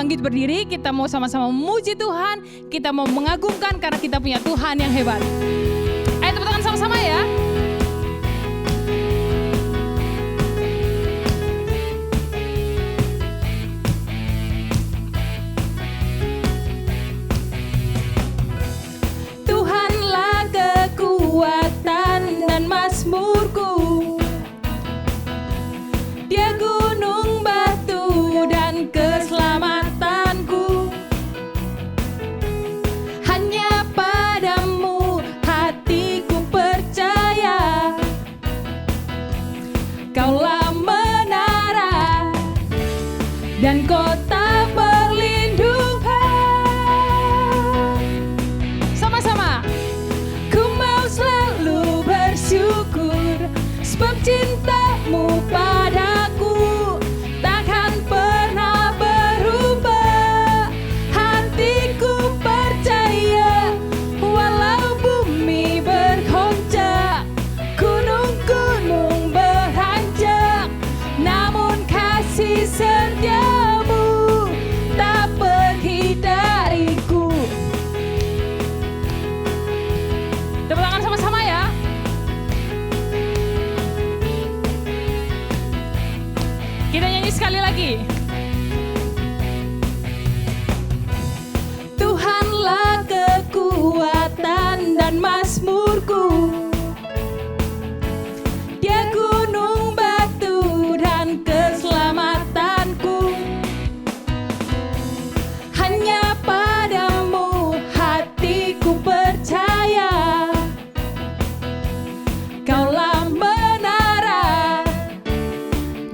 bangkit berdiri, kita mau sama-sama memuji Tuhan, kita mau mengagumkan karena kita punya Tuhan yang hebat. Ayo tepuk tangan sama-sama ya. Tuhanlah kekuatan dan mazmurku. Dia gunung batu dan keselamatanku. Hanya padamu hatiku percaya. Kaulah menara dan kota perlindungan. Sama-sama. Ku mau selalu bersyukur sebab cintamu padaku takkan pernah berubah. Hatiku percaya walau bumi bergoncang, gunung-gunung beranjak, namun kasih setiamu tak pergi dariku. Tepuk tangan sama-sama ya. Kita nyanyi sekali lagi. Tuhanlah kekuatan dan mazmurku. Dia gunung batu dan keselamatanku. Hanya padamu hatiku percaya. Kaulah menara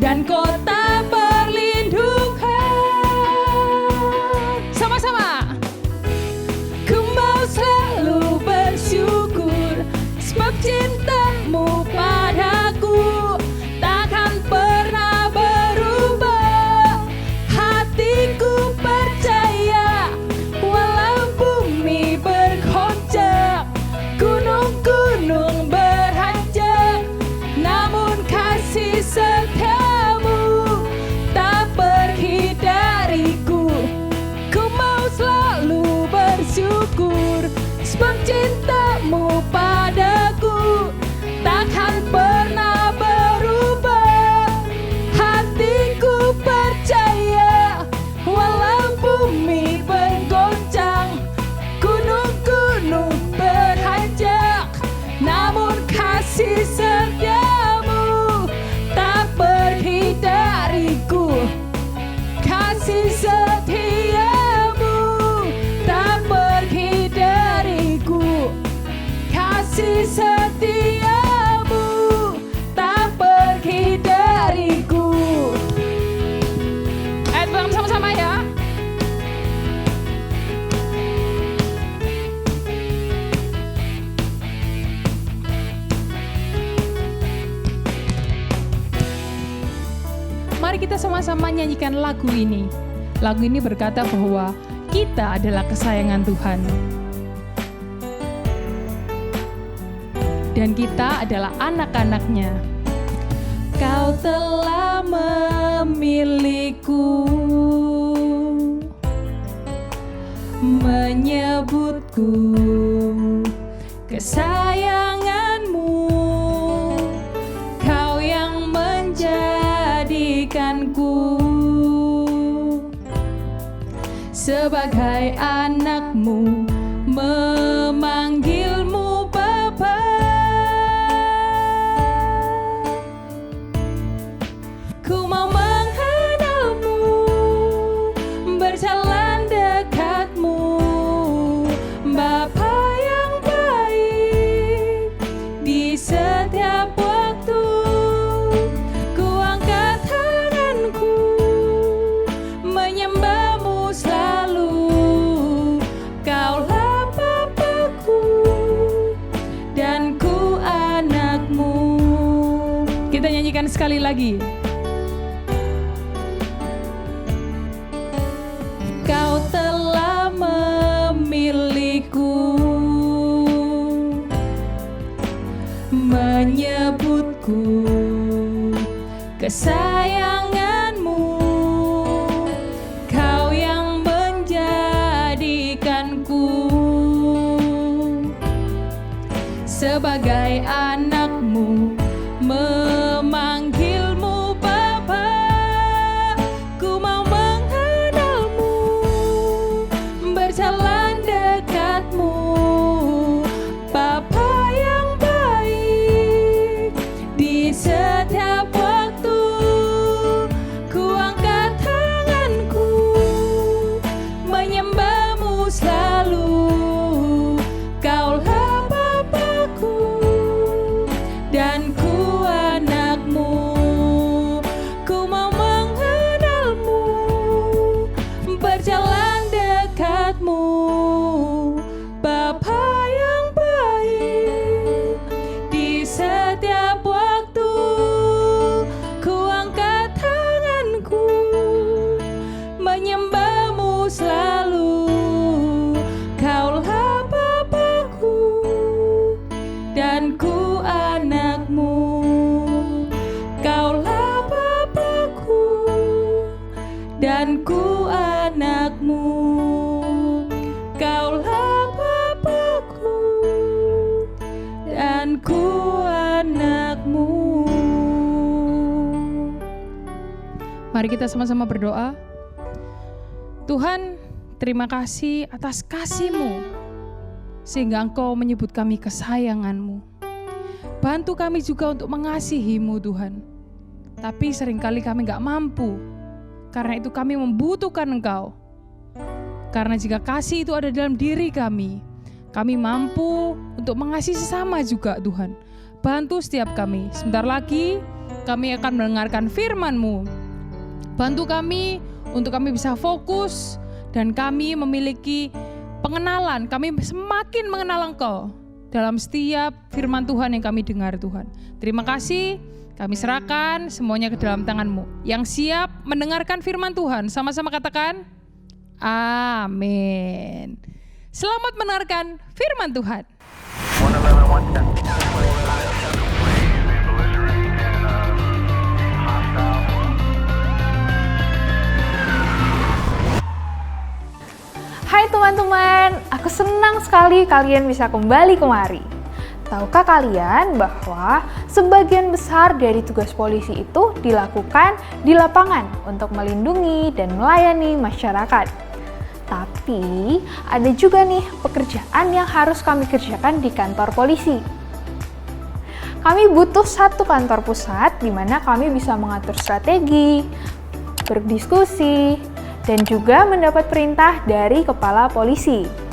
dan kota perlindungan. Sama-sama. Ku mau selalu bersyukur sebab cintamu padaku takkan pernah berubah. Hatiku percaya walau bumi bergoncang, gunung-gunung beranjak, namun kasih setiamu tak pergi dariku. Ku mau selalu bersyukur sebab cintamu padaku takkan pernah berubah. Hatiku percaya walau bumi bergoncang, gunung-gunung beranjak, namun kasih setiamu tak pergi dariku. Kasih setiamu tak pergi dariku. Kasih setiamu tak pergi dariku. Ayo bareng sama-sama ya. Mari kita sama-sama nyanyikan lagu ini. Lagu ini berkata bahwa kita adalah kesayangan Tuhan. Dan kita adalah anak-anaknya. Kau telah memilihku, menyebutku kesayanganmu. Kau yang menjadikanku sebagai anakmu, memanggilmu Bapa. Ku mau mengenalmu, berjalan dekatmu, Bapa yang baik di setiap waktu. Ku angkat tanganku, menyembahmu selalu. Kaulah Bapakku dan ku anakmu. Kita nyanyikan sekali lagi. Kau telah memilihku, menyebutku kesayanganmu. Kau yang sebagai anakmu, memanggilmu Bapa. Ku mau mengenalmu, berjalan dekatmu, Bapa yang baik. Di setiap waktu ku angkat tanganku, menyembahmu selalu. Kaulah Bapakku dan ku anakmu. Ku mau mengenalmu, berjalan dekatmu, Bapa yang baik. Di setiap waktu ku angkat tanganku, menyembahmu selalu. Kaulah Bapakku dan ku anakmu. Kaulah Bapakku dan ku anakmu. Kaulah Bapakku dan ku anakmu. Mari kita sama-sama berdoa. Tuhan, terima kasih atas kasih-Mu, sehingga Engkau menyebut kami kesayangan-Mu. Bantu kami juga untuk mengasihi-Mu Tuhan. Tapi seringkali kami gak mampu, karena itu kami membutuhkan Engkau. Karena jika kasih itu ada dalam diri kami mampu untuk mengasihi sesama juga Tuhan. Bantu setiap kami. Sebentar lagi kami akan mendengarkan firman-Mu. Bantu kami untuk kami bisa fokus dan kami memiliki pengenalan. Kami semakin mengenal Engkau dalam setiap firman Tuhan yang kami dengar Tuhan. Terima kasih. Kami serahkan semuanya ke dalam tangan-Mu. Yang siap mendengarkan firman Tuhan, sama-sama katakan, amin. Selamat mendengarkan firman Tuhan. Hai teman-teman, aku senang sekali kalian bisa kembali kemari. Tahukah kalian bahwa sebagian besar dari tugas polisi itu dilakukan di lapangan untuk melindungi dan melayani masyarakat. Tapi ada juga nih pekerjaan yang harus kami kerjakan di kantor polisi. Kami butuh satu kantor pusat di mana kami bisa mengatur strategi, berdiskusi, dan juga mendapat perintah dari kepala polisi.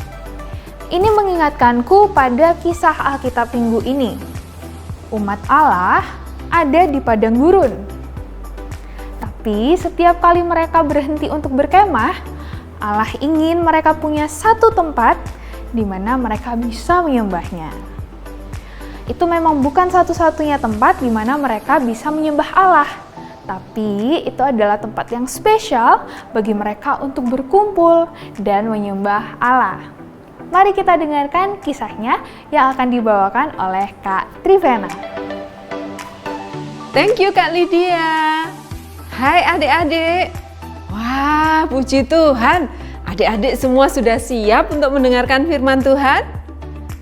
Ini mengingatkanku pada kisah Alkitab minggu ini. Umat Allah ada di padang gurun. Tapi setiap kali mereka berhenti untuk berkemah, Allah ingin mereka punya satu tempat di mana mereka bisa menyembahnya. Itu memang bukan satu-satunya tempat di mana mereka bisa menyembah Allah. Tapi itu adalah tempat yang spesial bagi mereka untuk berkumpul dan menyembah Allah. Mari kita dengarkan kisahnya yang akan dibawakan oleh Kak Trivena. Thank you Kak Lydia. Hai adik-adik. Wah, puji Tuhan. Adik-adik semua sudah siap untuk mendengarkan firman Tuhan?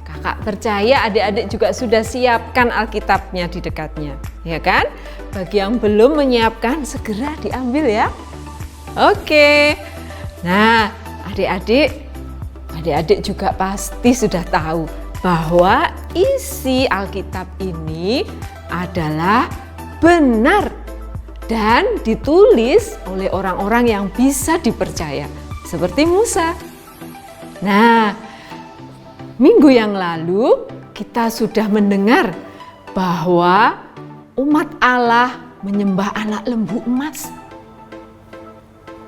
Kakak percaya adik-adik juga sudah siapkan Alkitabnya di dekatnya, ya kan? Bagi yang belum menyiapkan, segera diambil ya. Oke. Nah, adik-adik juga pasti sudah tahu bahwa isi Alkitab ini adalah benar dan ditulis oleh orang-orang yang bisa dipercaya, seperti Musa. Nah, minggu yang lalu kita sudah mendengar bahwa umat Allah menyembah anak lembu emas.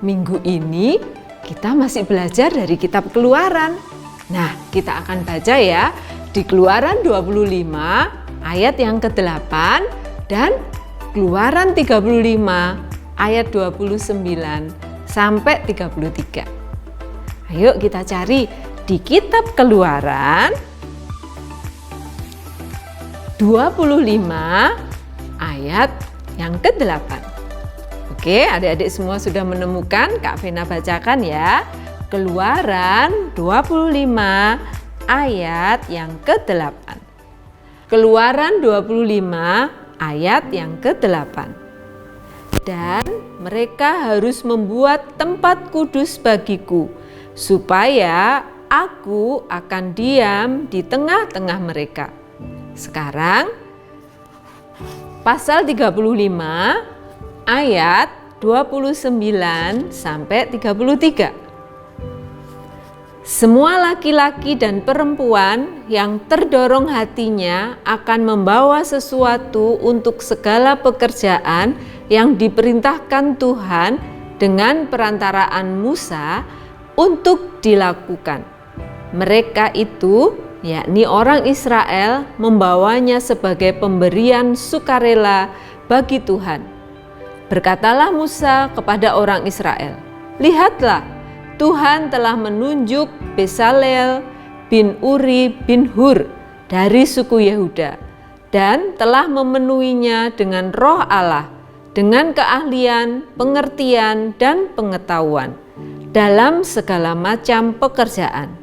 Minggu ini kita masih belajar dari kitab Keluaran. Nah, kita akan baca ya di Keluaran 25 ayat yang ke-8 dan Keluaran 35 ayat 29 sampai 33. Ayo kita cari di kitab Keluaran 25 ayat yang ke-8. Oke, adik-adik semua sudah menemukan? Kak Vena bacakan ya. Keluaran 25 ayat yang ke-8. Keluaran 25 ayat yang ke-8. Dan mereka harus membuat tempat kudus bagiku, supaya aku akan diam di tengah-tengah mereka. Sekarang pasal 35 ayat 29 sampai 33. Semua laki-laki dan perempuan yang terdorong hatinya akan membawa sesuatu untuk segala pekerjaan yang diperintahkan Tuhan dengan perantaraan Musa untuk dilakukan. Mereka itu, yakni orang Israel, membawanya sebagai pemberian sukarela bagi Tuhan. Berkatalah Musa kepada orang Israel, "Lihatlah, Tuhan telah menunjuk Besaleel bin Uri bin Hur dari suku Yehuda dan telah memenuhinya dengan roh Allah, dengan keahlian, pengertian, dan pengetahuan dalam segala macam pekerjaan,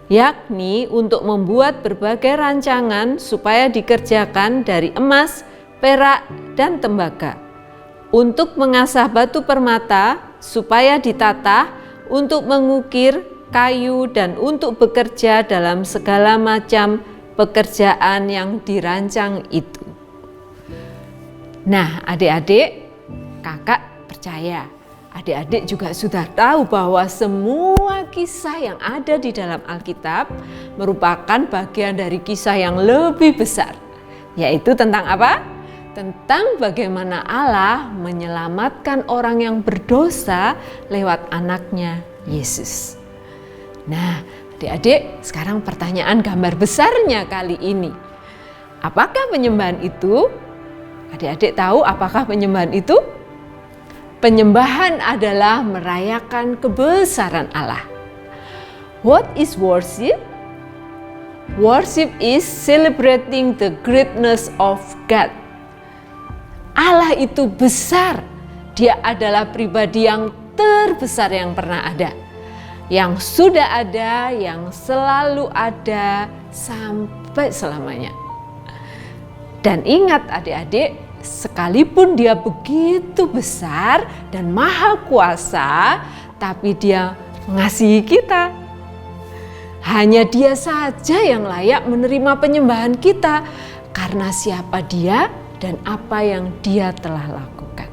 yakni untuk membuat berbagai rancangan supaya dikerjakan dari emas, perak, dan tembaga, untuk mengasah batu permata supaya ditata, untuk mengukir kayu, dan untuk bekerja dalam segala macam pekerjaan yang dirancang itu." Nah, adik-adik, kakak percaya adik-adik juga sudah tahu bahwa semua kisah yang ada di dalam Alkitab merupakan bagian dari kisah yang lebih besar, yaitu tentang apa? Tentang bagaimana Allah menyelamatkan orang yang berdosa lewat anaknya Yesus. Nah, adik-adik, sekarang pertanyaan gambar besarnya kali ini. Apakah penyembahan itu? Adik-adik tahu apakah penyembahan itu? Penyembahan adalah merayakan kebesaran Allah. What is worship? Worship is celebrating the greatness of God. Allah itu besar. Dia adalah pribadi yang terbesar yang pernah ada, yang sudah ada, yang selalu ada sampai selamanya. Dan ingat adik-adik, sekalipun dia begitu besar dan maha kuasa, tapi dia mengasihi kita. Hanya dia saja yang layak menerima penyembahan kita, karena siapa dia dan apa yang dia telah lakukan.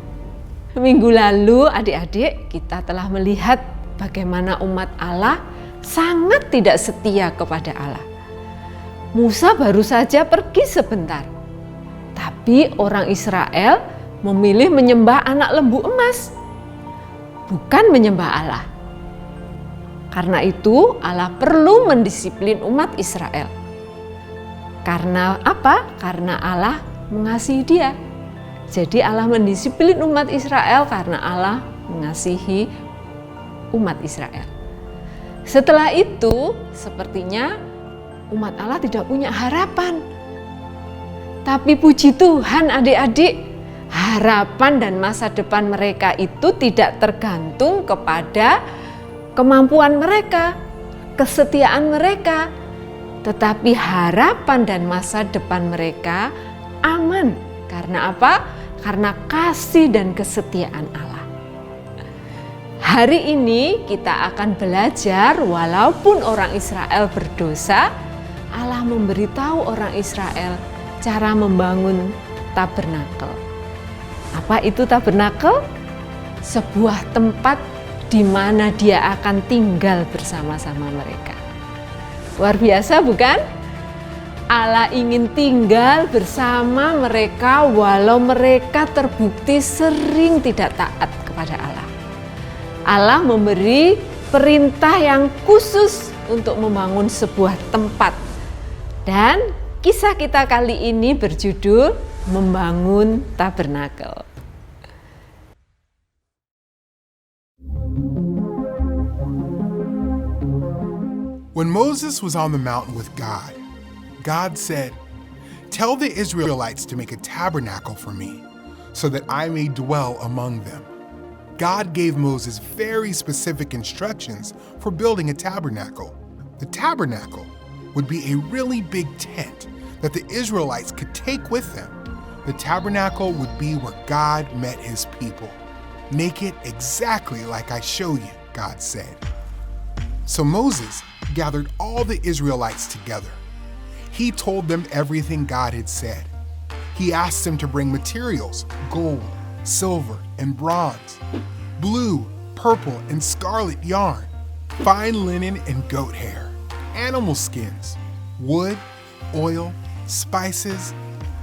Minggu lalu adik-adik kita telah melihat bagaimana umat Allah sangat tidak setia kepada Allah. Musa baru saja pergi sebentar, tapi orang Israel memilih menyembah anak lembu emas, bukan menyembah Allah. Karena itu Allah perlu mendisiplin umat Israel. Karena apa? Karena Allah mengasihi dia. Jadi Allah mendisiplin umat Israel karena Allah mengasihi umat Israel. Setelah itu, sepertinya umat Allah tidak punya harapan. Tapi puji Tuhan adik-adik, harapan dan masa depan mereka itu tidak tergantung kepada kemampuan mereka, kesetiaan mereka, tetapi harapan dan masa depan mereka aman. Karena apa? Karena kasih dan kesetiaan Allah. Hari ini kita akan belajar, walaupun orang Israel berdosa, Allah memberitahu orang Israel cara membangun tabernakel. Apa itu tabernakel? Sebuah tempat di mana dia akan tinggal bersama-sama mereka. Luar biasa bukan? Allah ingin tinggal bersama mereka walau mereka terbukti sering tidak taat kepada Allah. Allah memberi perintah yang khusus untuk membangun sebuah tempat. Dan kisah kita kali ini berjudul Membangun Tabernakel. When Moses was on the mountain with God, God said, "Tell the Israelites to make a tabernacle for me, so that I may dwell among them." God gave Moses very specific instructions for building a tabernacle. The tabernacle would be a really big tent that the Israelites could take with them, the tabernacle would be where God met his people. Make it exactly like I show you, God said. So Moses gathered all the Israelites together. He told them everything God had said. He asked them to bring materials, gold, silver, and bronze, blue, purple, and scarlet yarn, fine linen and goat hair, animal skins, wood, oil, spices,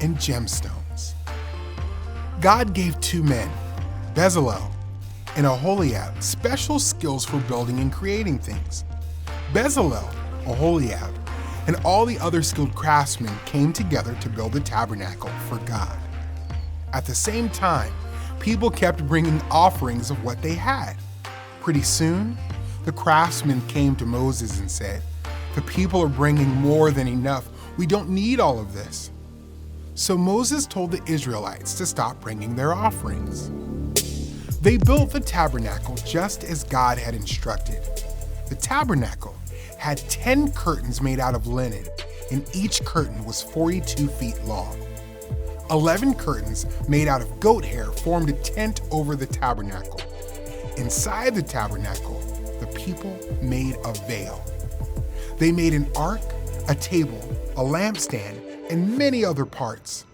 and gemstones. God gave two men, Bezalel and Aholiab, special skills for building and creating things. Bezalel, Aholiab, and all the other skilled craftsmen came together to build the tabernacle for God. At the same time, people kept bringing offerings of what they had. Pretty soon, the craftsmen came to Moses and said, "The people are bringing more than enough. We don't need all of this." So Moses told the Israelites to stop bringing their offerings. They built the tabernacle just as God had instructed. The tabernacle had 10 curtains made out of linen, and each curtain was 42 feet long. 11 curtains made out of goat hair formed a tent over the tabernacle. Inside the tabernacle, the people made a veil. They made an ark, a table, a lampstand, and many other parts.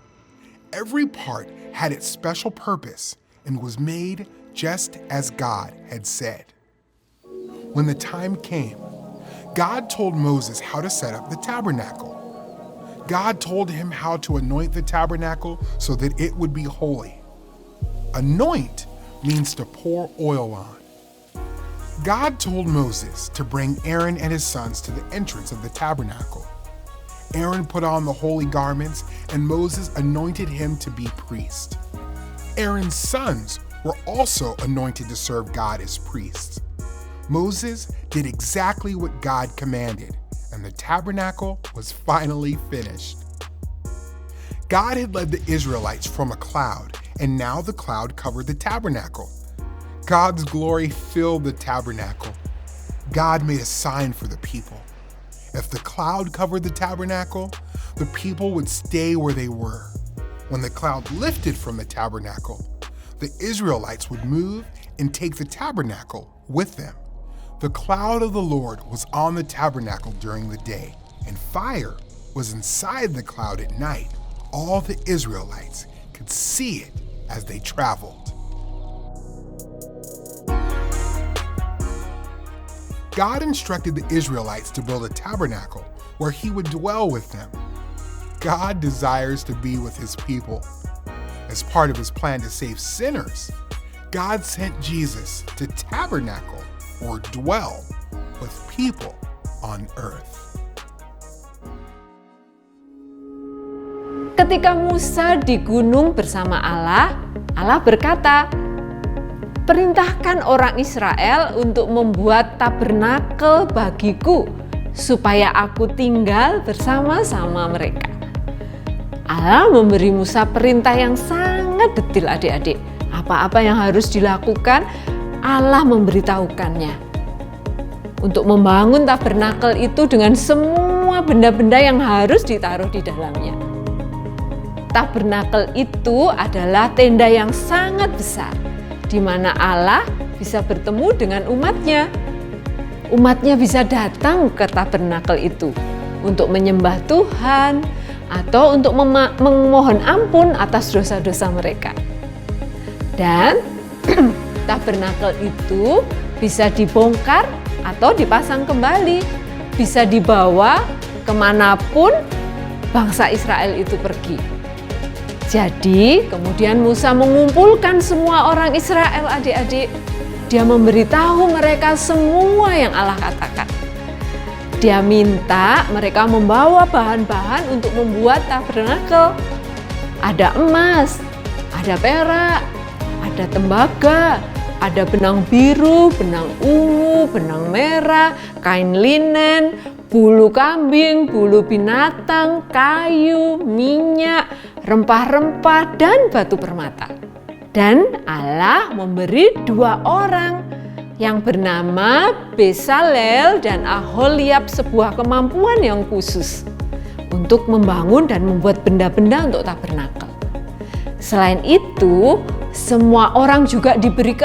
Every part had its special purpose and was made just as God had said. When the time came, God told Moses how to set up the tabernacle. God told him how to anoint the tabernacle so that it would be holy. Anoint means to pour oil on. God told Moses to bring Aaron and his sons to the entrance of the tabernacle. Aaron put on the holy garments, and Moses anointed him to be priest. Aaron's sons were also anointed to serve God as priests. Moses did exactly what God commanded, and the tabernacle was finally finished. God had led the Israelites from a cloud, and now the cloud covered the tabernacle. God's glory filled the tabernacle. God made a sign for the people. If the cloud covered the tabernacle, the people would stay where they were. When the cloud lifted from the tabernacle, the Israelites would move and take the tabernacle with them. The cloud of the Lord was on the tabernacle during the day, and fire was inside the cloud at night. All the Israelites could see it as they traveled. God instructed the Israelites to build a tabernacle where he would dwell with them. God desires to be with his people. As part of his plan to save sinners, God sent Jesus to tabernacle or dwell with people on earth. Ketika Musa di gunung bersama Allah, Allah berkata, "Perintahkan orang Israel untuk membuat tabernakel bagiku, supaya aku tinggal bersama-sama mereka." Allah memberi Musa perintah yang sangat detail adik-adik. Apa-apa yang harus dilakukan, Allah memberitahukannya. Untuk membangun tabernakel itu dengan semua benda-benda yang harus ditaruh di dalamnya. Tabernakel itu adalah tenda yang sangat besar, di mana Allah bisa bertemu dengan umatnya. Umatnya bisa datang ke tabernakel itu untuk menyembah Tuhan atau untuk memohon ampun atas dosa-dosa mereka. Dan tabernakel itu bisa dibongkar atau dipasang kembali, bisa dibawa kemanapun bangsa Israel itu pergi. Jadi kemudian Musa mengumpulkan semua orang Israel adik-adik. Dia memberitahu mereka semua yang Allah katakan. Dia minta mereka membawa bahan-bahan untuk membuat tabernakel. Ada emas, ada perak, ada tembaga, ada benang biru, benang ungu, benang merah, kain linen, bulu kambing, bulu binatang, kayu, minyak, rempah-rempah, dan batu permata. Dan Allah memberi 2 orang yang bernama Bezalel dan Aholiab sebuah kemampuan yang khusus. untuk membangun dan membuat benda-benda untuk tabernakel. Selain itu, semua orang juga diberi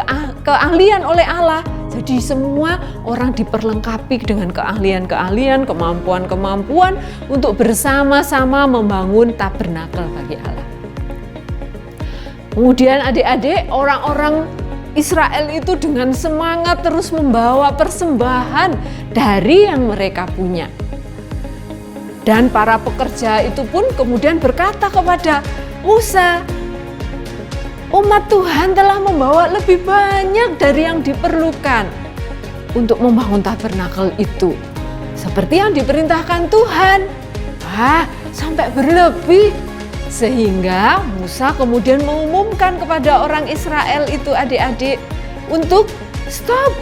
keahlian oleh Allah. Jadi semua orang diperlengkapi dengan keahlian-keahlian, kemampuan-kemampuan untuk bersama-sama membangun tabernakel bagi Allah. Kemudian adik-adik, orang-orang Israel itu dengan semangat terus membawa persembahan dari yang mereka punya. Dan para pekerja itu pun kemudian berkata kepada Musa, umat Tuhan telah membawa lebih banyak dari yang diperlukan untuk membangun tabernakel itu. Seperti yang diperintahkan Tuhan. Sampai berlebih. Sehingga Musa kemudian mengumumkan kepada orang Israel itu adik-adik untuk stop,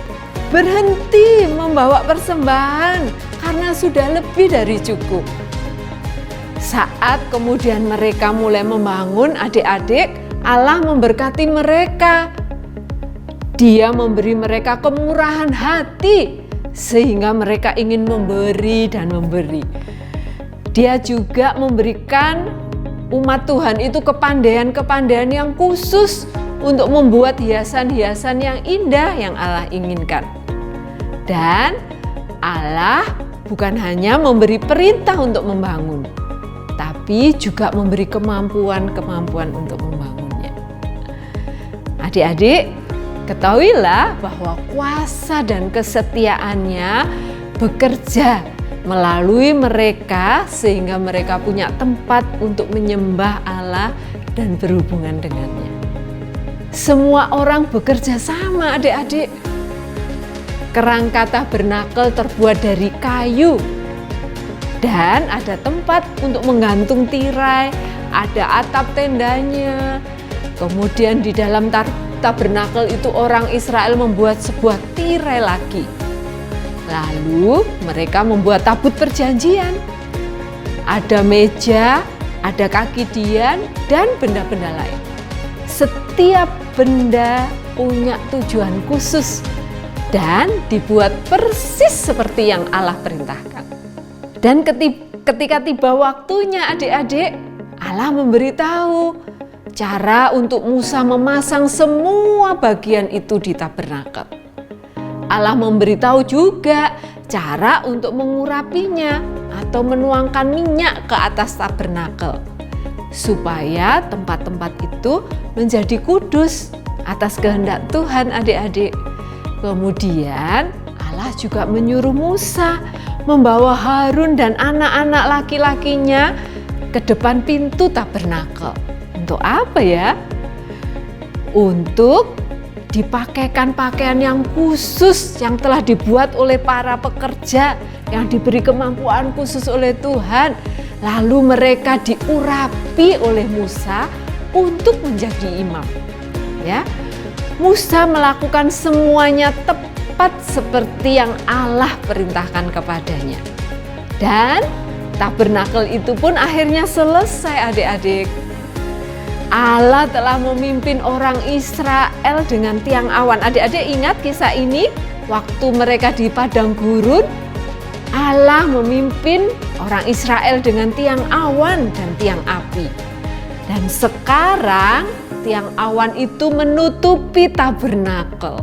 berhenti membawa persembahan karena sudah lebih dari cukup. Saat kemudian mereka mulai membangun adik-adik, Allah memberkati mereka. Dia memberi mereka kemurahan hati sehingga mereka ingin memberi dan memberi. Dia juga memberikan umat Tuhan itu kepandaian-kepandaian yang khusus untuk membuat hiasan-hiasan yang indah yang Allah inginkan. Dan Allah bukan hanya memberi perintah untuk membangun, tapi juga memberi kemampuan-kemampuan untuk membangunnya. Adik-adik, ketahuilah bahwa kuasa dan kesetiaannya bekerja melalui mereka sehingga mereka punya tempat untuk menyembah Allah dan berhubungan dengannya. Semua orang bekerja sama adik-adik. Kerangka tabernakel terbuat dari kayu dan ada tempat untuk menggantung tirai, ada atap tendanya. Kemudian di dalam tabernakel itu orang Israel membuat sebuah tirai lagi. Lalu mereka membuat tabut perjanjian. Ada meja, ada kaki dian, dan benda-benda lain. Setiap benda punya tujuan khusus dan dibuat persis seperti yang Allah perintahkan. Dan ketika tiba waktunya adik-adik, Allah memberitahu cara untuk Musa memasang semua bagian itu di tabernakel. Allah memberitahu juga cara untuk mengurapinya atau menuangkan minyak ke atas tabernakel supaya tempat-tempat itu menjadi kudus atas kehendak Tuhan adik-adik. Kemudian Allah juga menyuruh Musa membawa Harun dan anak-anak laki-lakinya ke depan pintu tabernakel. Untuk apa ya? Untuk dipakaikan pakaian yang khusus yang telah dibuat oleh para pekerja yang diberi kemampuan khusus oleh Tuhan. Lalu mereka diurapi oleh Musa untuk menjadi imam. Ya, Musa melakukan semuanya tepat seperti yang Allah perintahkan kepadanya. Dan tabernakel itu pun akhirnya selesai adik-adik. Allah telah memimpin orang Israel dengan tiang awan. Adik-adik ingat kisah ini? Waktu mereka di padang gurun, Allah memimpin orang Israel dengan tiang awan dan tiang api. Dan sekarang tiang awan itu menutupi tabernakel.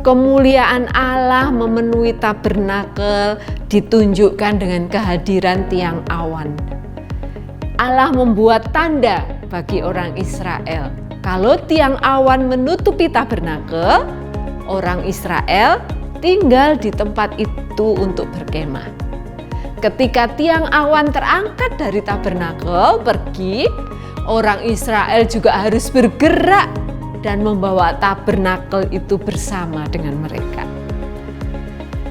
Kemuliaan Allah memenuhi tabernakel ditunjukkan dengan kehadiran tiang awan. Allah membuat tanda bagi orang Israel. Kalau tiang awan menutupi tabernakel, orang Israel tinggal di tempat itu untuk berkemah. Ketika tiang awan terangkat dari tabernakel pergi, orang Israel juga harus bergerak dan membawa tabernakel itu bersama dengan mereka.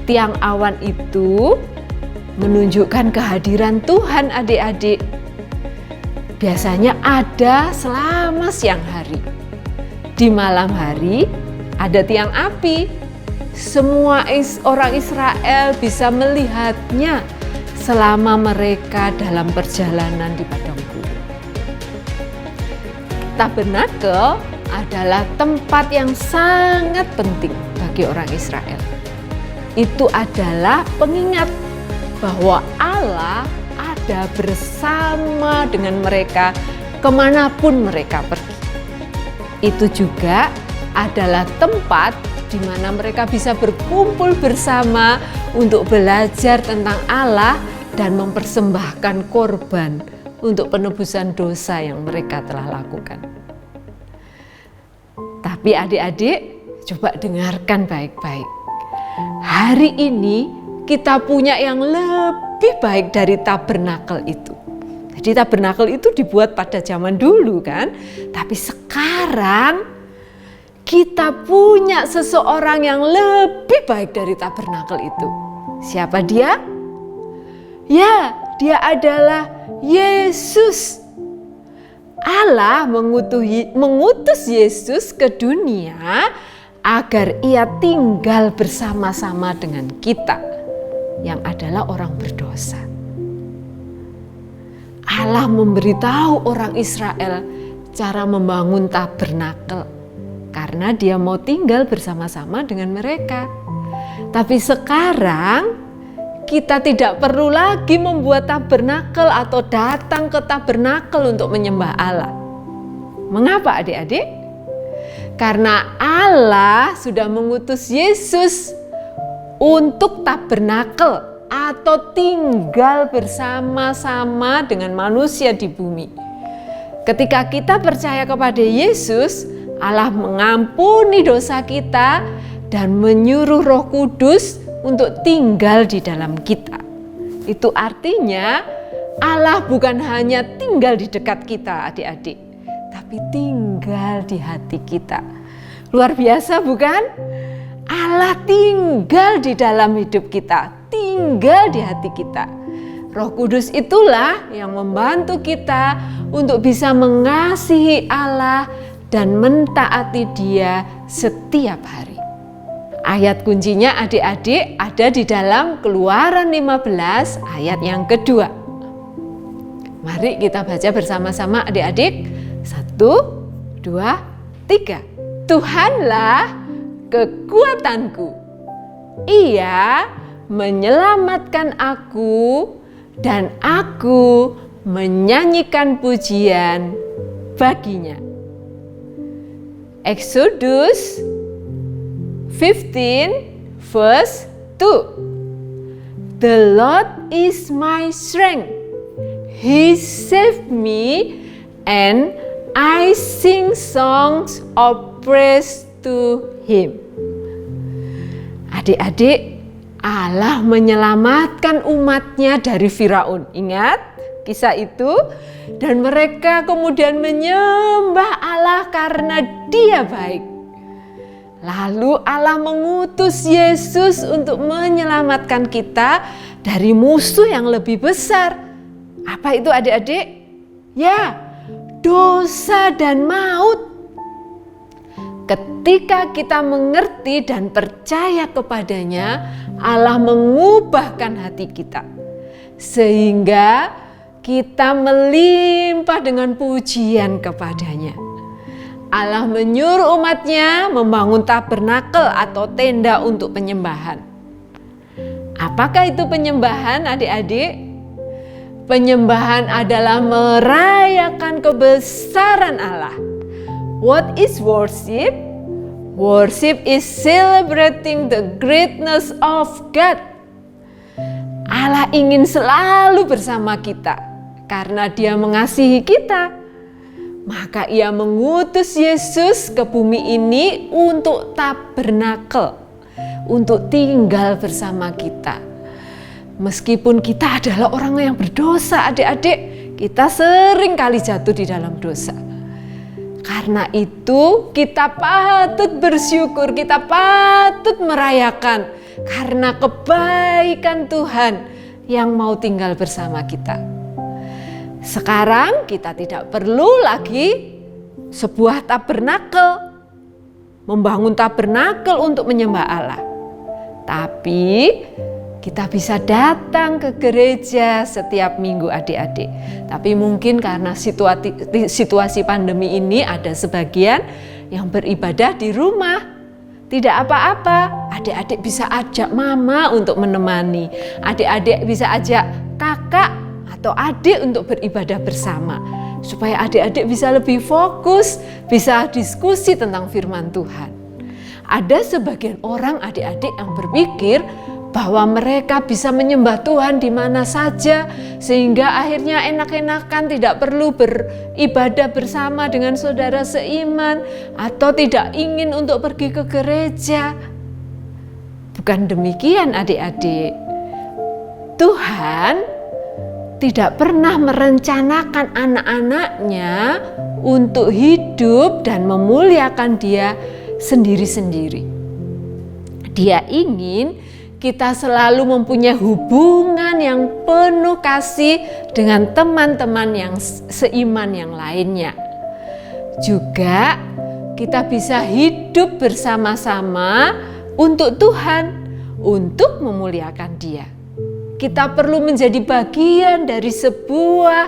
Tiang awan itu menunjukkan kehadiran Tuhan adik-adik. Biasanya ada selama siang hari. Di malam hari ada tiang api. Semua orang Israel bisa melihatnya selama mereka dalam perjalanan di padang gurun. Tabernakel adalah tempat yang sangat penting bagi orang Israel. Itu adalah pengingat bahwa Allah ada bersama dengan mereka kemanapun mereka pergi. Itu juga adalah tempat di mana mereka bisa berkumpul bersama untuk belajar tentang Allah dan mempersembahkan korban untuk penebusan dosa yang mereka telah lakukan. Tapi adik-adik, coba dengarkan baik-baik. Hari ini kita punya yang lebih baik dari tabernakel itu. Jadi tabernakel itu dibuat pada zaman dulu kan, tapi sekarang kita punya seseorang yang lebih baik dari tabernakel itu. Siapa dia? Ya, dia adalah Yesus. Allah mengutus Yesus ke dunia agar ia tinggal bersama-sama dengan kita yang adalah orang berdosa. Allah memberitahu orang Israel cara membangun tabernakel karena dia mau tinggal bersama-sama dengan mereka. Tapi sekarang kita tidak perlu lagi membuat tabernakel atau datang ke tabernakel untuk menyembah Allah. Mengapa adik-adik? Karena Allah sudah mengutus Yesus untuk tabernakel atau tinggal bersama-sama dengan manusia di bumi. Ketika kita percaya kepada Yesus, Allah mengampuni dosa kita dan menyuruh Roh Kudus untuk tinggal di dalam kita. Itu artinya Allah bukan hanya tinggal di dekat kita adik-adik, tapi tinggal di hati kita. Luar biasa bukan? Allah tinggal di dalam hidup kita, tinggal di hati kita. Roh Kudus itulah yang membantu kita untuk bisa mengasihi Allah dan mentaati Dia setiap hari. Ayat kuncinya adik-adik ada di dalam Keluaran 15 ayat yang kedua. Mari kita baca bersama-sama adik-adik. 1, 2, 3. Tuhanlah kekuatanku. Ia menyelamatkan aku dan aku menyanyikan pujian baginya. Exodus 15 verse 2. The Lord is my strength. He saved me and I sing songs of praise to Him. Adik-adik, Allah menyelamatkan umatnya dari Firaun. Ingat kisah itu? Dan mereka kemudian menyembah Allah karena Dia baik. Lalu Allah mengutus Yesus untuk menyelamatkan kita dari musuh yang lebih besar. Apa itu adik-adik? Ya, dosa dan maut. Ketika kita mengerti dan percaya kepadanya, Allah mengubahkan hati kita. Sehingga kita melimpah dengan pujian kepadanya. Allah menyuruh umatnya membangun tabernakel atau tenda untuk penyembahan. Apakah itu penyembahan adik-adik? Penyembahan adalah merayakan kebesaran Allah. What is worship? Worship is celebrating the greatness of God. Allah ingin selalu bersama kita karena Dia mengasihi kita. Maka Ia mengutus Yesus ke bumi ini untuk tabernakel, untuk tinggal bersama kita. Meskipun kita adalah orang yang berdosa adik-adik, kita sering kali jatuh di dalam dosa. Karena itu kita patut bersyukur, kita patut merayakan karena kebaikan Tuhan yang mau tinggal bersama kita. Sekarang kita tidak perlu lagi sebuah tabernakel, membangun tabernakel untuk menyembah Allah. Tapi kita bisa datang ke gereja setiap minggu adik-adik. Tapi mungkin karena situasi pandemi ini ada sebagian yang beribadah di rumah. Tidak apa-apa, adik-adik bisa ajak mama untuk menemani. Adik-adik bisa ajak kakak atau adik untuk beribadah bersama, supaya adik-adik bisa lebih fokus, bisa diskusi tentang firman Tuhan. Ada sebagian orang adik-adik yang berpikir bahwa mereka bisa menyembah Tuhan di mana saja, sehingga akhirnya enak-enakan tidak perlu beribadah bersama dengan saudara seiman, atau tidak ingin untuk pergi ke gereja. Bukan demikian adik-adik. Tuhan tidak pernah merencanakan anak-anaknya untuk hidup dan memuliakan Dia sendiri-sendiri. Dia ingin kita selalu mempunyai hubungan yang penuh kasih dengan teman-teman yang seiman yang lainnya. Juga kita bisa hidup bersama-sama untuk Tuhan, untuk memuliakan Dia. Kita perlu menjadi bagian dari sebuah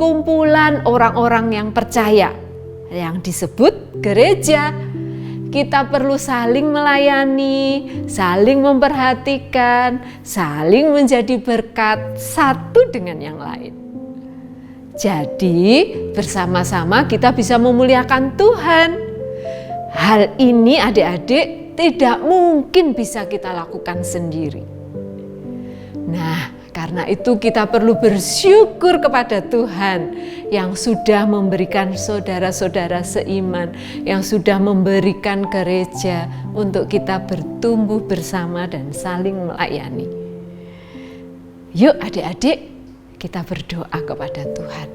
kumpulan orang-orang yang percaya, yang disebut gereja. Kita perlu saling melayani, saling memperhatikan, saling menjadi berkat satu dengan yang lain. Jadi bersama-sama kita bisa memuliakan Tuhan. Hal ini adik-adik tidak mungkin bisa kita lakukan sendiri. Nah, karena itu kita perlu bersyukur kepada Tuhan yang sudah memberikan saudara-saudara seiman, yang sudah memberikan gereja untuk kita bertumbuh bersama dan saling melayani. Yuk adik-adik, kita berdoa kepada Tuhan.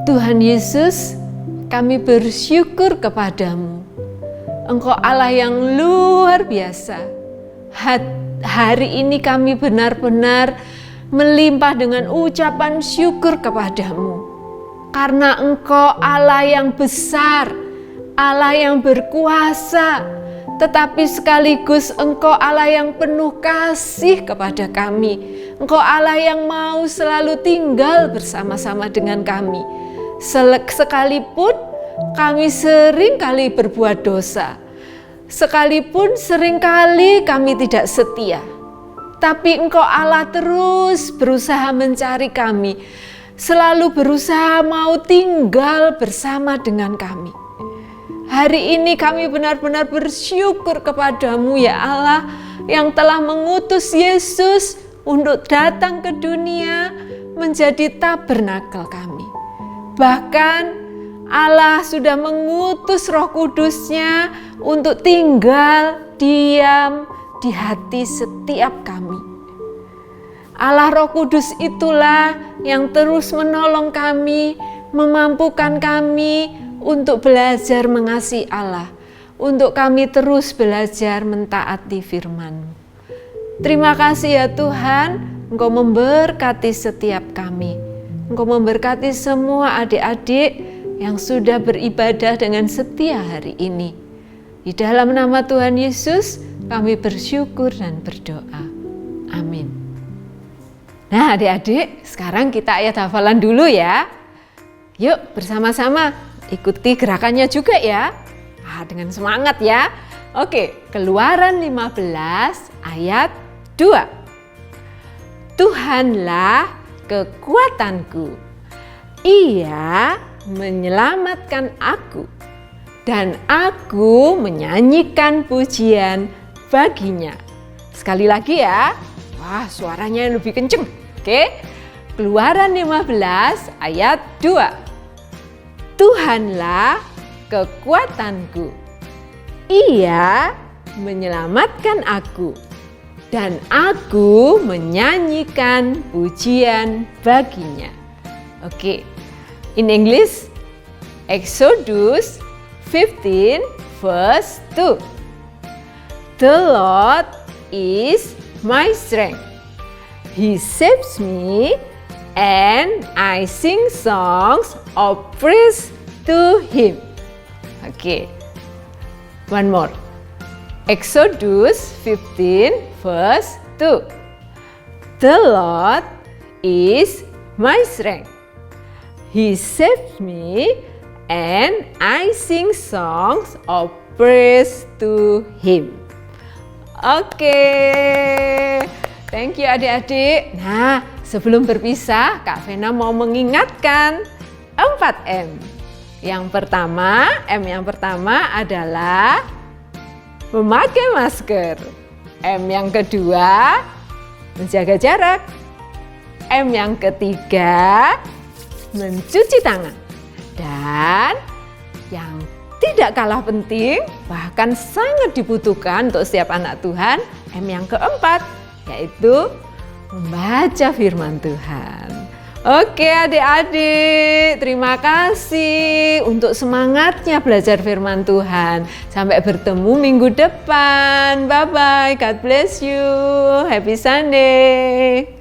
Tuhan Yesus, kami bersyukur kepadamu. Engkau Allah yang luar biasa. Hari ini kami benar-benar melimpah dengan ucapan syukur kepadamu. Karena Engkau Allah yang besar, Allah yang berkuasa, tetapi sekaligus Engkau Allah yang penuh kasih kepada kami. Engkau Allah yang mau selalu tinggal bersama-sama dengan kami. Sekalipun kami sering kali berbuat dosa, sekalipun seringkali kami tidak setia, tapi Engkau Allah terus berusaha mencari kami, selalu berusaha mau tinggal bersama dengan kami. Hari ini kami benar-benar bersyukur kepadamu ya Allah, yang telah mengutus Yesus untuk datang ke dunia menjadi tabernakel kami. Bahkan Allah sudah mengutus Roh Kudus-Nya untuk tinggal diam di hati setiap kami. Allah Roh Kudus itulah yang terus menolong kami, memampukan kami untuk belajar mengasihi Allah, untuk kami terus belajar mentaati firman-Mu. Terima kasih ya Tuhan, Engkau memberkati setiap kami. Engkau memberkati semua adik-adik yang sudah beribadah dengan setia hari ini. Di dalam nama Tuhan Yesus, kami bersyukur dan berdoa. Amin. Nah adik-adik, sekarang kita ayat hafalan dulu ya. Yuk bersama-sama ikuti gerakannya juga ya. Dengan semangat ya. Oke, Keluaran 15 ayat 2. Tuhanlah kekuatanku. Ia menyelamatkan aku, dan aku menyanyikan pujian baginya. Sekali lagi ya. Wah, suaranya lebih kenceng. Oke. Keluaran 15 ayat 2. Tuhanlah kekuatanku. Ia menyelamatkan aku, dan aku menyanyikan pujian baginya. Oke. In English, Exodus 15 verse 2. The Lord is my strength. He saves me, and I sing songs of praise to Him. Okay, one more. Exodus 15 verse 2. The Lord is my strength. He saves me, and I sing songs of praise to Him. Oke, Thank you adik-adik. Nah, sebelum berpisah, Kak Vena mau mengingatkan 4M. Yang pertama, M yang pertama adalah memakai masker. M yang kedua, menjaga jarak. M yang ketiga, mencuci tangan. Dan yang tidak kalah penting, bahkan sangat dibutuhkan untuk setiap anak Tuhan, M yang keempat, yaitu membaca firman Tuhan. Oke adik-adik, terima kasih untuk semangatnya belajar firman Tuhan. Sampai bertemu minggu depan. Bye-bye, God bless you. Happy Sunday.